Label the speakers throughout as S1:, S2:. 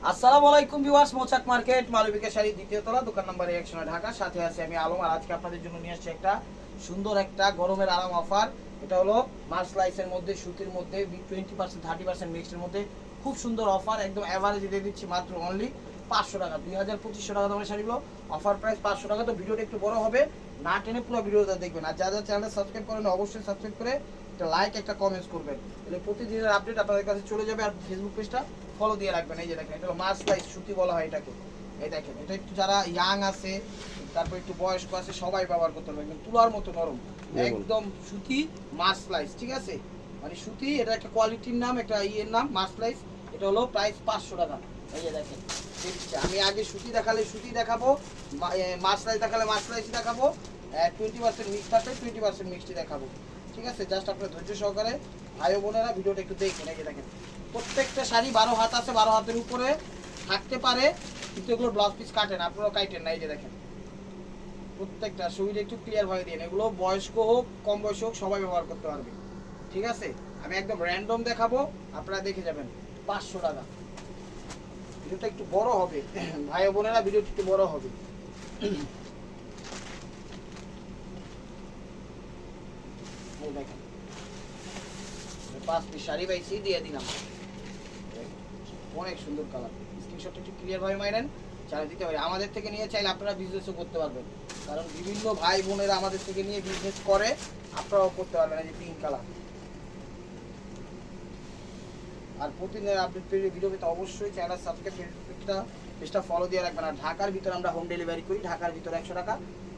S1: আসসালামু আলাইকুম ভিউয়ার্স, মৌচাক মার্কেট মালবিকা শাড়ি দ্বিতীয় তলা, দোকান নাম্বার 101 ঢাকা। সাথে আছে আমি আলম। আর আজকে আপনাদের জন্য নিয়ে আসছি একটা সুন্দর একটা গরমের আরাম অফার। এটা হলো মার্সলাইসের মধ্যে, সুতির মধ্যে 20% 30% মিক্সডের মধ্যে খুব সুন্দর অফার। একদম অ্যাভারেজ দিয়ে দিচ্ছি মাত্র অনলি 500 টাকা। 2500 টাকা দামের শাড়িগুলো অফার প্রাইস 500 টাকা। তো ভিডিওটা একটু বড় হবে, না টেনে পুরো ভিডিওটা দেখবেন। আর যারা চ্যানেলটা সাবস্ক্রাইব করেন অবশ্যই সাবস্ক্রাইব করে একটা লাইক একটা কমেন্টস করবেন, তাহলে প্রতিদিনের আপডেট আপনাদের কাছে চলে যাবে। আর ফেসবুক পেজটা ফলো দিয়ে রাখবেন। এই যে দেখেন, এটা হলো মার্সলাইস সুতি বলা হয় এটাকে। এই দেখেন, এটা একটু যারা ইয়াং আছে, তারপর একটু বয়স্ক আছে, সবাই ব্যবহার করতে পারবে। একদম তুলার মতো নরম, একদম সুতি মার্সলাইস। ঠিক আছে, মানে সুতি, এটা একটা কোয়ালিটির নাম, একটা ইয়ের নাম মার্সলাইস। এটা হলো প্রাইস 500 টাকা। এই যে দেখেন, আমি আগে সুতি দেখালে সুতি দেখাবো, মার্সলাইস দেখালে মার্সলাইস দেখাবো, 20% মিক্স থাকলে 20% মিক্সটি দেখাবো। ঠিক আছে, জাস্ট আপনার ধৈর্য সহকারে ভাই বোনেরা ভিডিওটা একটু দেখেন। এই যে দেখেন, প্রত্যেকটা শাড়ি 12 হাত আছে, 12 হাতের উপরে থাকতে পারে, কিন্তু এগুলো ব্লাউজ পিস কাটেন, আপনারাও কাটেন না। এই যে দেখেন, প্রত্যেকটা ছবিটা একটু ক্লিয়ার ভাবে দিন। এগুলো বয়স্ক হোক কম বয়স হোক সবাই ব্যবহার করতে পারবে। ঠিক আছে, আমি একদম র্যান্ডম দেখাবো, আপনারা দেখে যাবেন। 500 টাকা। ভিডিওটা একটু বড় হবে ভাই বোনেরা, ভিডিওটা একটু বড় হবে। এই দেখেন, 5 পিস শাড়ি পাইছি, দিয়ে দিলাম। অনেক সুন্দর কালার। স্ক্রিনশটটা একটু ক্লিয়ার ভাবে মাইরেন, চালিয়ে দিতে পারি। আমাদের থেকে নিয়ে চাইলে আপনারা বিজনেসও করতে পারবেন, কারণ বিভিন্ন ভাই বোনেরা আমাদের থেকে নিয়ে বিজনেস করে, আপনারাও করতে পারবেন। এই যে পিঙ্ক কালার। আর প্রতিদিনের আপডেট পেয়ে ভিডিও পেতে অবশ্যই চ্যানেল সাবস্ক্রাইব পেজটা ফলো দিয়ে রাখবেন। আর ঢাকার ভিতরে আমরা হোম ডেলিভারি করি। ঢাকার ভিতরে 100 টাকা,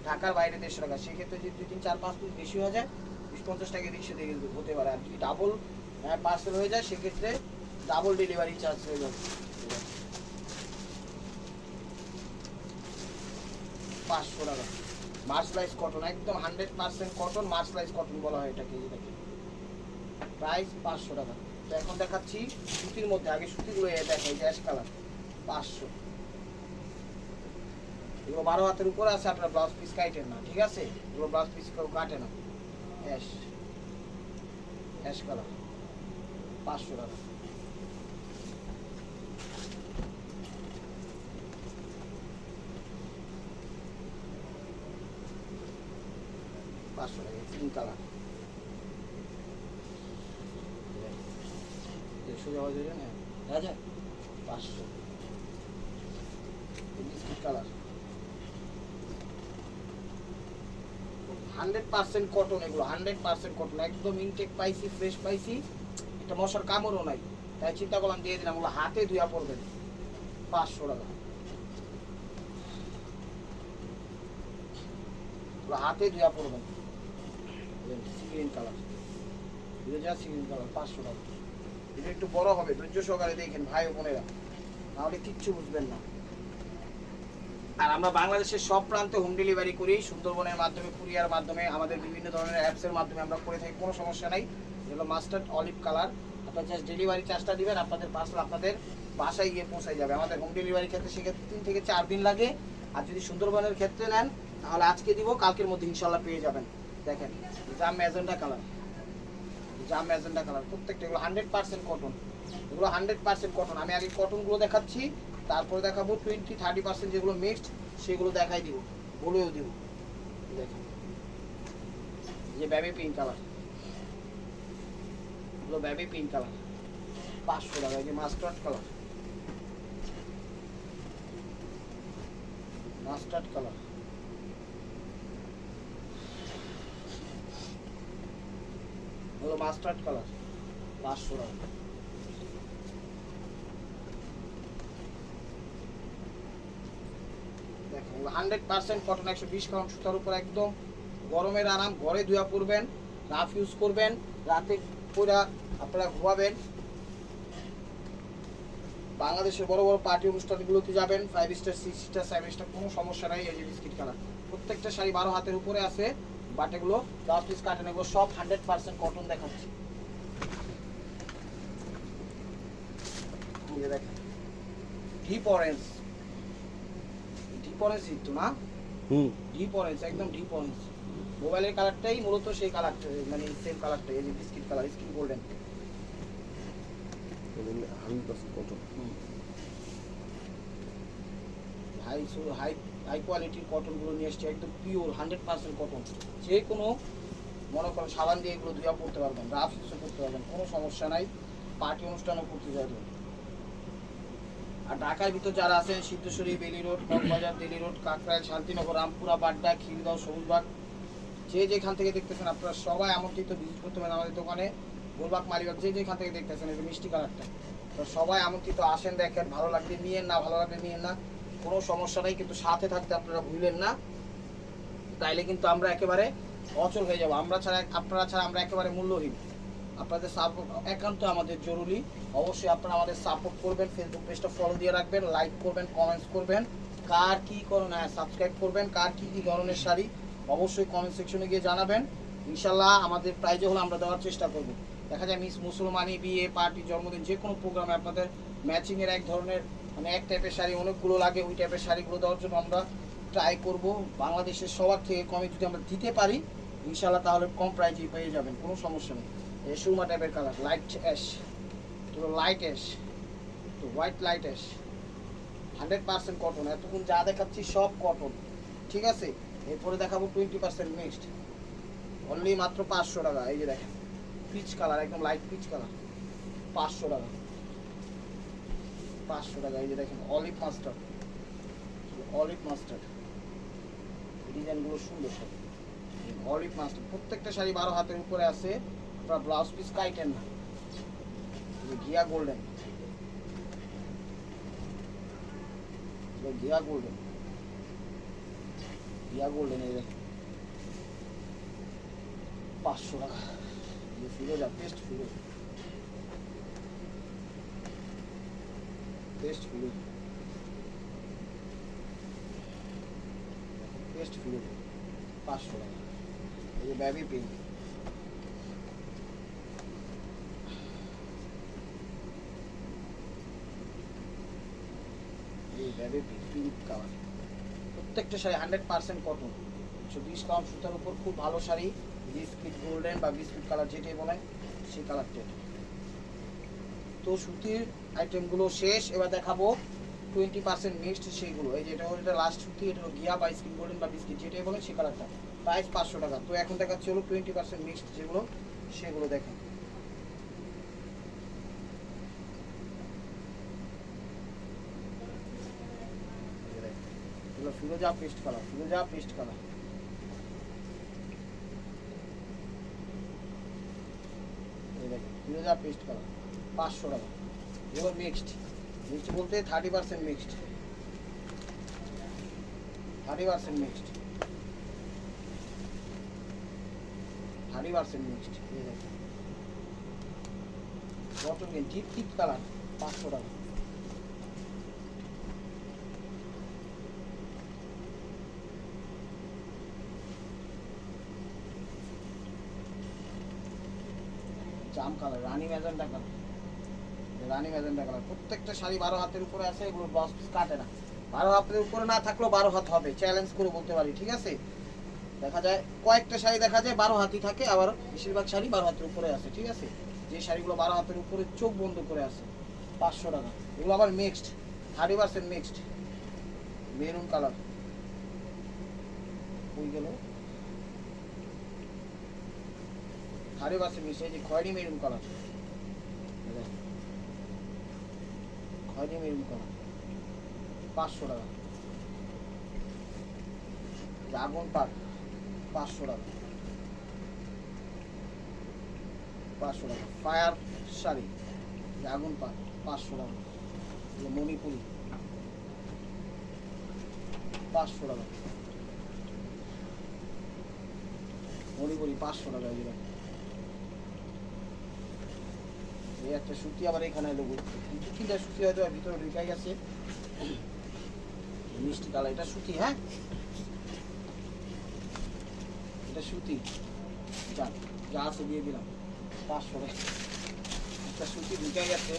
S1: ঢাকার বাইরে 150 টাকা। সেক্ষেত্রে যদি 2 3 4 5 পিস বেশি হয়ে যায় 20-50 টাকা রিক্সা দিয়ে কিন্তু হতে পারে। আর যদি ডাবল পার্সেল হয়ে যায় সেক্ষেত্রে ডাবল ডেলিভারি চার্জ হয়ে যাবে। 500 টাকা। মার্সলাইজ কটন, একদম 100% কটন, মার্সলাইজ কটন বলা হয় এটাকে। এটাকে প্রাইস 500 টাকা। তো এখন দেখাচ্ছি সুতির মধ্যে। আগে সুতিগুলো দেখাই, যে অ্যাশ কালার 500। এগুলো 12 হাতের উপরে আছে, আপনার ব্লাউজ পিস কাটেন না। ঠিক আছে, এগুলো ব্লাউজ পিস কেউ কাটে না। অ্যাশ অ্যাশ কালার 500 টাকা। পিঙ্ক কালার সোজা হয়ে যাবে না, দেখা যায় 500। Biscuit colour 100% cotton. এগুলো 100% কটন, একদম ইনটেক পাইছি, ফ্রেশ পাইছি। এটা মশার কামড়ও নাই, তাই চিন্তা করলাম দিয়ে দিলাম। ওগুলো হাতে ধুয়া পড়বেন। 500 টাকা। ওগুলো হাতে ধুয়া পড়বেন। সিগ্রিন কালার, সিগ্রিন কালার 500 টাকা। এটা একটু বড় হবে, ধৈর্য সহকারে দেখেন ভাই বোনেরা, নাহলে কিচ্ছু বুঝবেন না। আর আমরা বাংলাদেশের সব প্রান্তে হোম ডেলিভারি করি, সুন্দরবনের মাধ্যমে, কুরিয়ার মাধ্যমে, আমাদের বিভিন্ন ধরনের অ্যাপসের মাধ্যমে আমরা করে থাকি, কোনো সমস্যা নাই। যেগুলো মাস্টার্ড অলিভ কালার, আপনার জাস্ট ডেলিভারি চার্জটা দিবেন, আপনাদের পার্সেল আপনাদের বাসায় গিয়ে পৌঁছে যাবে। আমাদের হোম ডেলিভারির ক্ষেত্রে সেক্ষেত্রে 3 থেকে 4 দিন লাগে। আর যদি সুন্দরবনের ক্ষেত্রে নেন তাহলে আজকে দিব, কালকের মধ্যে ইনশাল্লাহ পেয়ে যাবেন। দেখেন, জাম ম্যাজেন্ডা কালার, জাম ম্যাজেন্ডা কালার, প্রত্যেকটা এগুলো 100% কটন। এগুলো 100% কটন। আমি আগে কটনগুলো দেখাচ্ছি, তারপরে দেখাবো 20-30% যেগুলো মিক্সড সেগুলো দেখাই দিব, বলেও দিব। দেখেন, যে বেবি পিঙ্ক কালার, এগুলো বেবি পিঙ্ক কালার 500 টাকা। এই যে মাস্টার্ড কালার, মাস্টার্ড কালার, এগুলো মাস্টার্ড কালার 500 টাকা। দেখেন, 100% কটন, 120 গ্রাম সুতার উপর, একদম গরমের আরাম। ঘরে ধুয়া পড়বেন, রাফ ইউজ করবেন, রাতে পুরা আপনারা ঘুমাবেন। বাংলাদেশের বড় বড় পার্টি অনুষ্ঠানগুলোতে যাবেন, 5 স্টার 6 স্টার 7 স্টার, কোনো সমস্যা নাই। এই যে বিস্কিট কালার, প্রত্যেকটা শাড়ি 12 হাতের উপরে আছে, বাট এগুলো ব্লাউজ পিস কাটেন। এগুলো সব 100% কটন দেখাচ্ছি। দেখেন, ডিপ অরেঞ্জ, ডিপ অরেঞ্জ কিন্তু না, ডিপ অরেঞ্জ, একদম ডিপ অরেঞ্জ। মোবাইলের কালারটাই মূলত সেই কালারটা, মানে সেম কালারটাই। এই যে biscuit colour, skin golden,
S2: 100% cotton.
S1: High high high কোয়ালিটির কটনগুলো নিয়ে এসেছি, একদম পিওর 100% কটন। যে কোনো মনে করেন সাবান দিয়ে এগুলো ধুয়া পড়তে পারবেন, রাফ ইউজও করতে পারবেন, কোনো সমস্যা নাই, পার্টি অনুষ্ঠানও করতে যাবেন। আর ঢাকার ভিতর যারা আছেন সিদ্ধেশ্বরী, বেলি রোড, মগবাজার, দিল্লি রোড, কাকরাইল, শান্তিনগর, রামপুরা, বাড্ডা, খিলগাঁও, সবুজবাগ, যে যেখান থেকে দেখতেছেন আপনারা সবাই আমন্ত্রিত ভিজিট করতে পারেন আমাদের দোকানে। গোলবাগ, মালিবাগ, যে যেখান থেকে দেখতেছেন, এই মিষ্টি কালারটা, তো সবাই আমন্ত্রিত, আসেন, দেখেন, ভালো লাগলে নিয়েন, না ভালো লাগলে নিয়েন না, কোনো সমস্যা নেই, কিন্তু সাথে থাকতে আপনারা ভুলেন না, তাইলে কিন্তু আমরা একেবারে অচল হয়ে যাবো। আপনারা ছাড়া আমরা একেবারে মূল্যহীন। আপনাদের সাপোর্ট একান্ত আমাদের জরুরি। অবশ্যই আপনারা আমাদের সাপোর্ট করবেন, ফেসবুক পেজটা ফলো দিয়ে রাখবেন, লাইক করবেন, কমেন্টস করবেন, কার কী করুন, হ্যাঁ সাবস্ক্রাইব করবেন, কার কী কী ধরনের শাড়ি অবশ্যই কমেন্ট সেকশনে গিয়ে জানাবেন। ইনশাল্লাহ আমাদের প্রাইজে হলে আমরা দেওয়ার চেষ্টা করব। দেখা যায় মিস মুসলমানি, বিয়ে, পার্টি, জন্মদিন, যে কোনো প্রোগ্রামে আপনাদের ম্যাচিংয়ের এক ধরনের মানে এক টাইপের শাড়ি অনেকগুলো লাগে, ওই টাইপের শাড়িগুলো দেওয়ার জন্য আমরা ট্রাই করব। বাংলাদেশের সবার থেকে কমে যদি আমরা দিতে পারি ইনশাল্লাহ, তাহলে কম প্রাইজেই পেয়ে যাবেন, কোনো সমস্যা নেই। সুরমা টাইপের কালার, লাইট অ্যাশ, তো লাইট অ্যাশ, তো হোয়াইট লাইট অ্যাশ, 100% কটন। এতক্ষণ যা দেখাচ্ছি সব কটন, ঠিক আছে। এরপরে দেখাবো 20% মিক্সড, অনলি মাত্র 500 টাকা। এই যে দেখেন পিচ কালার, একদম লাইট পিচ কালার, 500 টাকা, 500 টাকা। এই যে দেখেন অলিভ মাস্টার্ড, অলিভ মাস্টার্ড, ডিজাইনগুলো সুন্দর সব, অলিভ মাস্টার্ড। প্রত্যেকটা শাড়ি 12 হাতের উপরে আছে, আপনারা ব্লাউজ পিস কাইটেন না। ঘিয়া গোল্ডেন, ঘিয়া গোল্ডেন, ঘিয়া গোল্ডেন, এই দেখেন 500 টাকা। ফিরোজা, পেস্ট ফিরোজা, পেস্ট ফিরোজা, পেস্ট ফিরোজা, 500 টাকা। এই যে বেবি পিঙ্ক, এই বেবি পিঙ্ক কালার। প্রত্যেকটা শাড়ি 100% কটন, 20 কাউন্ট সুতার উপর, খুব ভালো শাড়ি। বিস্কিট গোল্ডেন বা বিস্কিট কালার যেটাই বলেন সেই কালারটা। তো সুতির আইটেমগুলো শেষ, এবার দেখাবো 20% মিক্সড সেইগুলো। এই যে এটা লাস্ট সুতি, এটা হলো গিয়া বা স্কিন গোল্ডেন বা বিস্কিট যেটাই বলেন সেই কালারটা, প্রাইস 500 টাকা। তো এখন দেখাচ্ছি হলো 20% মিক্সড যেগুলো, সেগুলো দেখেন। এগুলো ফিরোজা পেস্ট কালার, ফিরোজা পেস্ট কালার, ফিরোজা পেস্ট কালার, 500 টাকা। এগুলো মিক্সড, মিক্সড বলতে 30% mixed, 30% mixed, 30% mixed. Bottle green tip tip colour, 500 টাকা। জাম কালার, রানী ম্যাজেন্টা কালার, রানী ম্যাজেন্টা কালার। প্রত্যেকটা শাড়ি 12 হাতের উপরে আছে, এগুলো ব্লাউজ পিস কাটে না। 12 হাতের উপরে না থাকলেও 12 হাত হবে, চ্যালেঞ্জ করে বলতে পারি, ঠিক আছে। দেখা যায় কয়েকটা শাড়ি দেখা যায় 12 হাতই থাকে, আবার বেশিরভাগ শাড়ি 12 হাতের উপরে আছে, ঠিক আছে। যে শাড়িগুলো 12 হাতের উপরে চোখ বন্ধ করে আছে, 500 টাকা। এগুলো আবার মিক্সড, 30% মিক্সড, মেরুন কালার, ওই গেল 30% মিক্সড। এই যে খয়েরি মেরুন কালার, খয়েরি মেরুন কালার, 500 টাকা। আগুন পাক, 500 টাকা, 500 টাকা। ফায়ার শাড়ি, আগুন পাক, 500 টাকা। মণিপুরি, 500 টাকা, মণিপুরি 500 টাকা। এই একটা সুতি আবার এখানে এলো, দু তিনটা সুতি হয়তো ভিতরে ঢুকাই গেছে। মিষ্টি কালার, এটা সুতি, হ্যাঁ এটা সুতি, যান যা আছে দিয়ে দিলাম 500 টাকা। একটা সুতি ঢুকাই গেছে,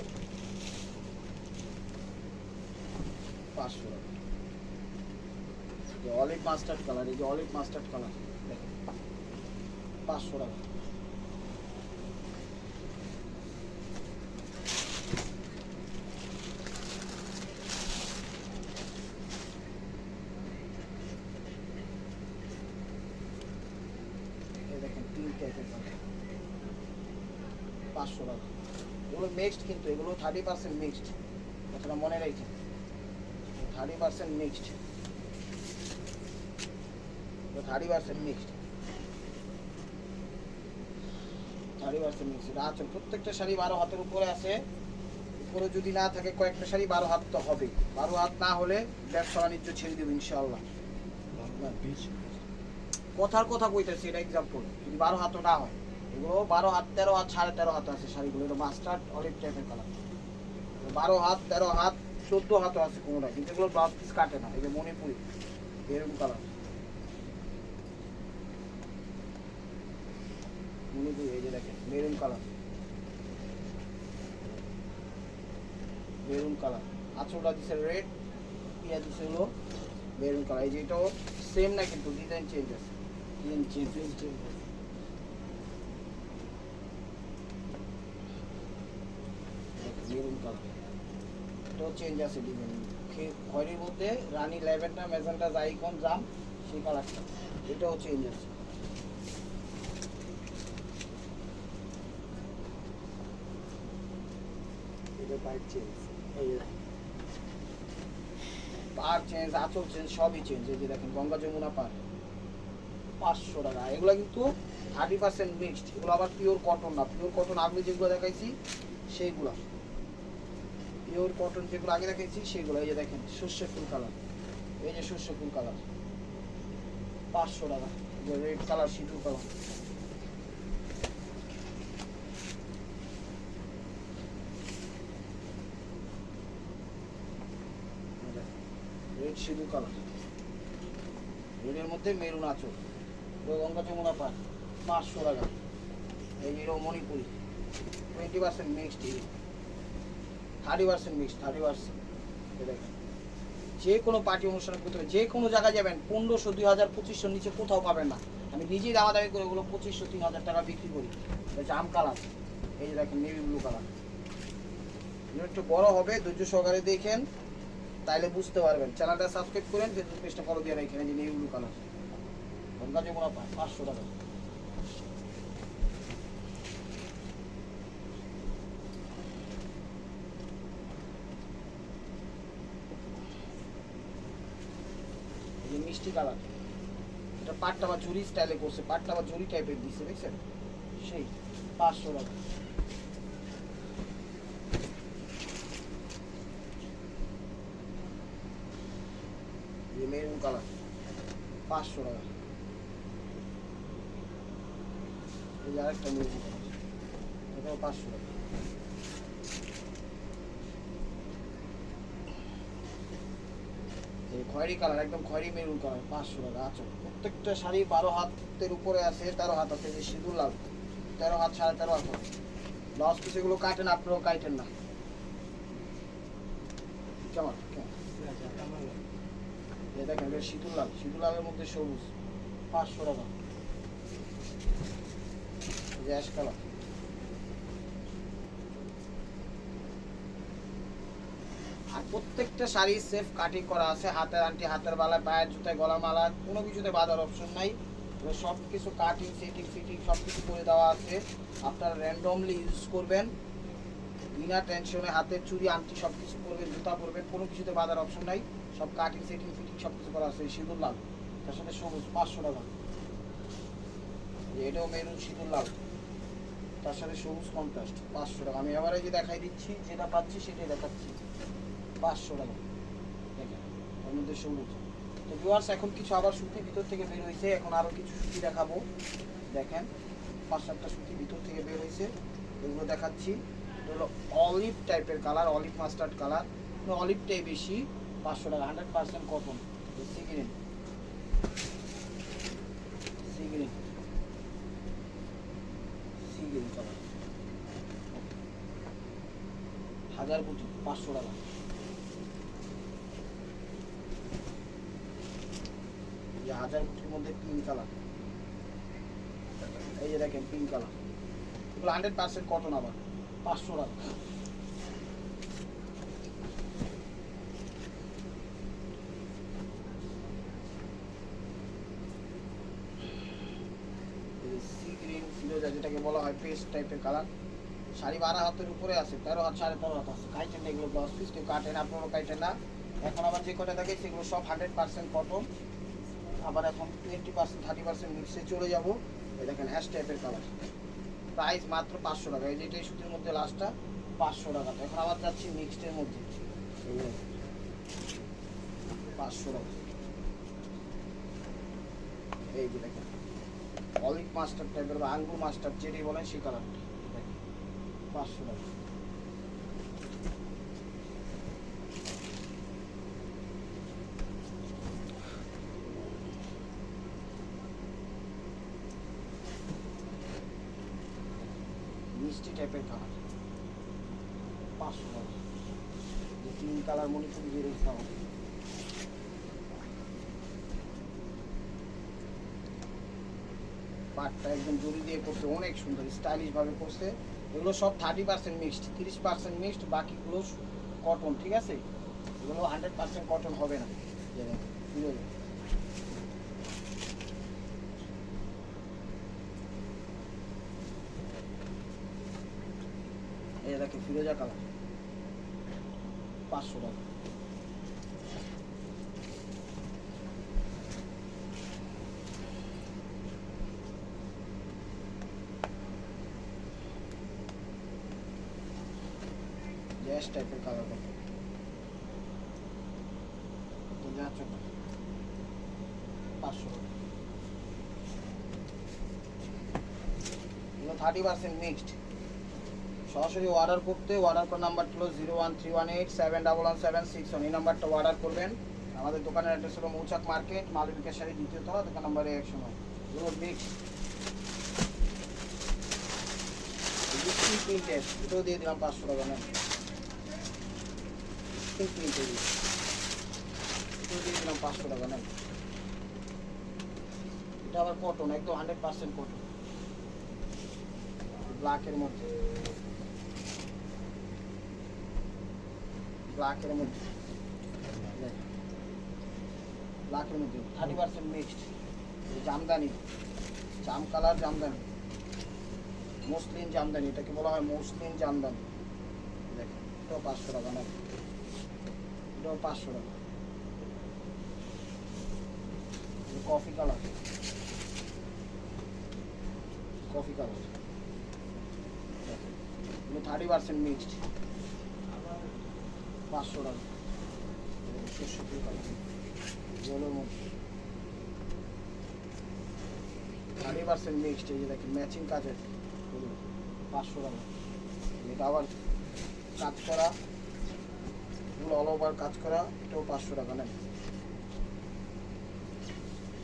S1: 500 টাকা। অলিভ মাস্টার্ড কালার, এই যে অলিভ মাস্টার্ড কালার দেখেন, 500 টাকা। টাইপের 500 টাকা। এগুলো মিক্সড, কিন্তু এগুলো 30% মিক্সড, কথাটা মনে রাখেন, 30% মিক্সড, 30% মিক্সড, 30% মিক্সড। আচ্ছা, প্রত্যেকটা শাড়ি 12 হাতের উপরে আছে। উপরে যদি না থাকে কয়েকটা শাড়ি 12 হাত তো হবে, 12 হাত না হলে ব্যবসা বাণিজ্য ছেড়ে দেবো ইনশাআল্লাহ। কথার কথা কইতেছি, এটা এক্সাম্পল। যদি 12 হাতও না হয়, এগুলো 12 হাত, 13 হাত, 13.5 হাত আছে শাড়িগুলো। এটা মাস্টার্ড অলিভ টাইপের কালার। 12 হাত, 13 হাত, 14 হাতও আছে কোনোটা, কিন্তু এগুলো ব্লাউজ পিস কাটে না। এই যে মণিপুরি এরকম কালার, মণিপুরি, এই যে দেখেন মেরুন কালার, মেরুন কালার। আঁচলটা দিছে রেড, ইয়া দিছে হলো মেরুন কালার। এই যে এটাও সেম না, কিন্তু ডিজাইন চেঞ্জ আছে, ডিজাইন চেঞ্জ। মেরুন কালার, এটাও চেঞ্জ আছে ডিজাইন। খয়েরির মধ্যে রানী ল্যাভেন্ডার ম্যাজেন্টা জাইকন জাম, সেই কালারটা, এটাও চেঞ্জ আছে। এটা পাইপ চেঞ্জ, এই যে পার চেঞ্জ, আঁচল চেঞ্জ, সবই চেঞ্জ। এই যে দেখেন গঙ্গা যমুনা পার, 500 টাকা। এগুলো কিন্তু 30% মিক্সড। এগুলো আবার পিওর কটন না, পিওর কটন আগে যেগুলো দেখাইছি সেইগুলো, পিওর কটন যেগুলো আগে দেখাইছি সেগুলো। এই যে দেখেন সর্ষে ফুল কালার, এই যে সর্ষে ফুল কালার, 500 টাকা। যে রেড কালার, সিঁদুর কালার, রেড সিঁদুর কালার, রেডের মধ্যে মেরুন আঁচল, গঙ্গা যমুনা পার, 500 টাকা। এই যে মণিপুরি 20% মিক্সড, 30% মিক্সড, 30%। দেখেন যে কোনো পার্টি অনুষ্ঠানে করতে হবে, যে কোনো জায়গায় যাবেন 1500, 2000, 2500 নিচে কোথাও পাবেন না। আমি নিজেই দামাদামি করে ওগুলো 2500, 3000 টাকা বিক্রি করি। এটা জাম কালার, এই যে দেখেন নেভি ব্লু কালার। একটু বড় হবে, ধৈর্য সহকারে দেখেন, তাইলে বুঝতে পারবেন। চ্যানেলটা সাবস্ক্রাইব করেন, ফেসবুক পেজটা ফলো দিয়ে রাখেন। এই যে navy blue colour, Ganga Jamuna পার, 500 টাকা। মিষ্টি কালার, এটা পাটটা বা জুরি স্টাইলে করছে, পাটটা বা জুরি টাইপের দিচ্ছে, দেখছেন সেই, 500 টাকা। মেরুন কালার, 500 টাকা। এই যে আরেকটা মেরুন কালার, এটাও 500 টাকা। খয়েরি কালার, একদম খয়েরি মেরুন কালার, 500 টাকা। আচ্ছা, প্রত্যেকটা শাড়ি 12 হাতের উপরে আছে, 13 হাত আছে। যে সিঁদুর লাল, 13 হাত, 13.5 হাত হবে। ব্লাউজ পিস এগুলো কাটেন, আপনারাও কাটেন না। কেমন দেখেন, এটা সিঁদুর লাল, সিঁদুর লালের মধ্যে সবুজ, 500 টাকা। অ্যাশ কালার, আর প্রত্যেকটা শাড়ি সেফ কাটিং করা আছে। হাতের আংটি, হাতের বালা, পায়ের জুতায়, গলা মালা, কোনো কিছুতে বাঁধার অপশন নাই। সব কিছু কাটিং, সেটিং, ফিটিং সব কিছু করে দেওয়া আছে। আপনারা র্যান্ডমলি ইউজ করবেন, বিনা টেনশনে। হাতের চুড়ি, আংটি সব কিছু করবেন, জুতা পরবেন, কোনো কিছুতে বাঁধার অপশন নাই। সব কাটিং, সেটিং, ফিটিং সব কিছু করা আছে। সিঁদুর লাল, তার সাথে সবুজ, 500 টাকা। এটাও মেরুন সিঁদুর লাল, তার সাথে সবুজ কন্ট্রাস্ট, 500 টাকা। আমি এবারে যে দেখাই দিচ্ছি, যেটা পাচ্ছি সেটাই দেখাচ্ছি, 500 টাকা। দেখেন এর মধ্যে সবুজ। তো ভিউয়ার্স, এখন কিছু আবার সুতি ভিতর থেকে বের হয়েছে, এখন আরও কিছু সুতি দেখাবো। দেখেন 5-7টা সুতি ভিতর থেকে বের হয়েছে, এগুলো দেখাচ্ছি। এটা হলো অলিভ টাইপের কালার, অলিভ মাস্টার্ড কালার, অলিভটাই বেশি, 500 টাকা। 100% cotton, sea green, sea green, sea green colour, 1000 বুটি, 500 টাকা। যে 1000 বুটির মধ্যে পিঙ্ক কালার, এই যে দেখেন পিঙ্ক কালার, এগুলো 100% কটন, আবার 500 টাকা। সি গ্রিন বলা হয় পেস্ট টাইপের কালার। শাড়ি 12 হাতের উপরে আছে, 13 হাত 13.5 হাত আছে। কাইটেন না এগুলো, ব্লাউজ পিস কেউ কাটেন, আপনারও কাইটেন না। এখন আবার যে কটা থাকে সেগুলো সব 100% কটন। আবার এখন 20% 30% মিক্সে চলে যাব। এই দেখেন অ্যাশ টাইপের কালার, প্রাইস মাত্র 500 টাকা। এই যেটা সুতির মধ্যে লাস্টটা 500 টাকা। এখন আবার যাচ্ছি মিক্সডের মধ্যে, 500 টাকা। এই যে দেখেন অলিভ মাস্টার টাইপের বা আঙ্গুর মাস্টার যেটাই বলেন সেই কালারটা, 500 টাকা। মিষ্টি টাইপের কালার, 500 টাকা। যে 3 কালার মণিপুরি যে রেখা পাটটা একদম জড়ি দিয়ে করছে, অনেক সুন্দর স্টাইলিশ ভাবে করছে। এগুলো সব 30% মিক্সড, 30% মিক্সড, বাকিগুলো কটন। ঠিক আছে, এগুলো 100% কটন হবে না। এই দেখে ফিরোজা কালার, 500 টাকা। গ্যাস টাইপের কালার দেখেন, 500 টাকা। এগুলো 30% মিক্সড। সরাসরি অর্ডার করতে অর্ডার করার নাম্বার হলো 01318711761। এই নাম্বারটা অর্ডার করবেন। আমাদের দোকানের অ্যাড্রেস হলো মৌচাক মার্কেট, মালবিকা শাড়ি 2য় তলা, দোকান নাম্বার 109। এগুলো মিক্সড, প্রিন্টেড, এটাও দিয়ে দিলাম 500 টাকা। নেন প্রিন্টেড, এটাও দিয়ে দিলাম 500 টাকা। নেন, এটা আবার কটন, একদম 100% কটন, ব্ল্যাকের মধ্যে, ব্ল্যাকের মধ্যে 30% মিক্সড। জামদানি, জাম কালার জামদানি, মসলিন জামদানি, এটাকে বলা হয় মসলিন জামদানি। দেখেন এটাও 500 টাকা। না এটাও 500 টাকা। Coffee colour, coffee colour, 30% mixed, 500 টাকা। শস্য কালার, জলের মধ্যে 30% মিক্সড। এই যে দেখেন ম্যাচিং কাজের, 500 টাকা। এটা আবার কাজ করা, এগুলো অল ওভার কাজ করা, এটাও 500 টাকা। নেন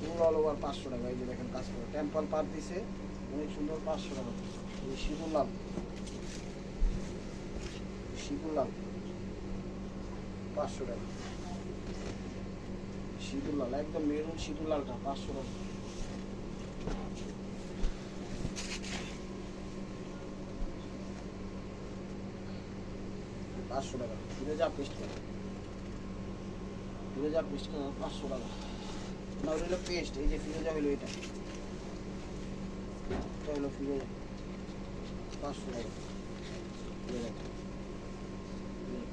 S1: এগুলো অল ওভার 500 টাকা। এই যে দেখেন কাজ করা, টেম্পল পার দিছে, অনেক সুন্দর, 500 টাকা। এই সিঁদুর লাল, সিঁদুর লাল 500 টাকা। সিঁদুর লাল একদম মেরুন সিঁদুর লালটা 500 টাকা। ফিরোজা পেস্ট কালার, ফিরোজা পেস্ট কালার 500 টাকা। না ওটা হলো পেস্ট, এই যে ফিরোজা হলো এটা, এটা হলো ফিরোজা, 500 টাকা।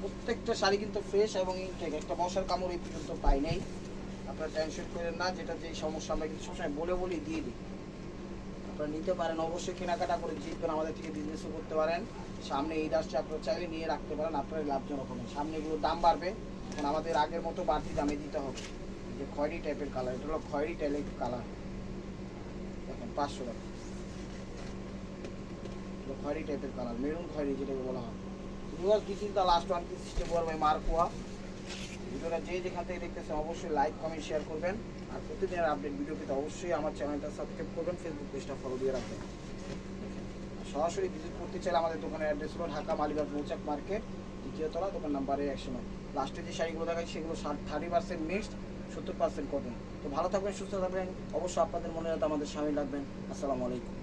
S1: প্রত্যেকটা শাড়ি কিন্তু ফ্রেশ এবং ইনটেক, একটা মশার কামড় এই পর্যন্ত পাই নাই। আপনারা টেনশন করেন না, যেটা যেই সমস্যা আমরা কিন্তু সবসময় বলে দিয়ে দিই। আপনারা নিতে পারেন, অবশ্যই কেনাকাটা করে জিতবেন, আমাদের থেকে বিজনেসও করতে পারেন। সামনে এই আসছে, আপনারা চাইলে নিয়ে রাখতে পারেন, আপনারা লাভজনক হবেন। সামনে এগুলো দাম বাড়বে, এখন আমাদের আগের মতো বাড়তি দামে দিতে হবে। যে খয়েরি টাইপের কালার, এটা হলো খয়েরি টাইপের কালার, দেখেন 500 টাকা। খয়েরি টাইপের কালার, মেরুন খয়েরি যেটাকে বলা হয়। This is the last one piece system war by মার্কোয়া। ভিডিওটা যে যেখান থেকে দেখতেছেন অবশ্যই লাইক কমেন্ট শেয়ার করবেন। আর প্রতিদিনের আপডেট ভিডিও পেতে অবশ্যই আমার চ্যানেলটা সাবস্ক্রাইব করবেন, ফেসবুক পেজটা ফলো দিয়ে রাখবেন। সরাসরি ভিজিট করতে চাইলে আমাদের দোকানের অ্যাড্রেস হলো ঢাকা মালিবাগ মৌচাক মার্কেট, 2য় তলা, দোকান নাম্বার 109। লাস্টে যে শাড়িগুলো দেখাই সেগুলো 30% মিক্সড, 70% কটন। তো ভালো থাকবেন, সুস্থ থাকবেন, অবশ্যই আপনাদের মনে রাখতে আমাদের সামিল রাখবেন। আসসালামু আলাইকুম।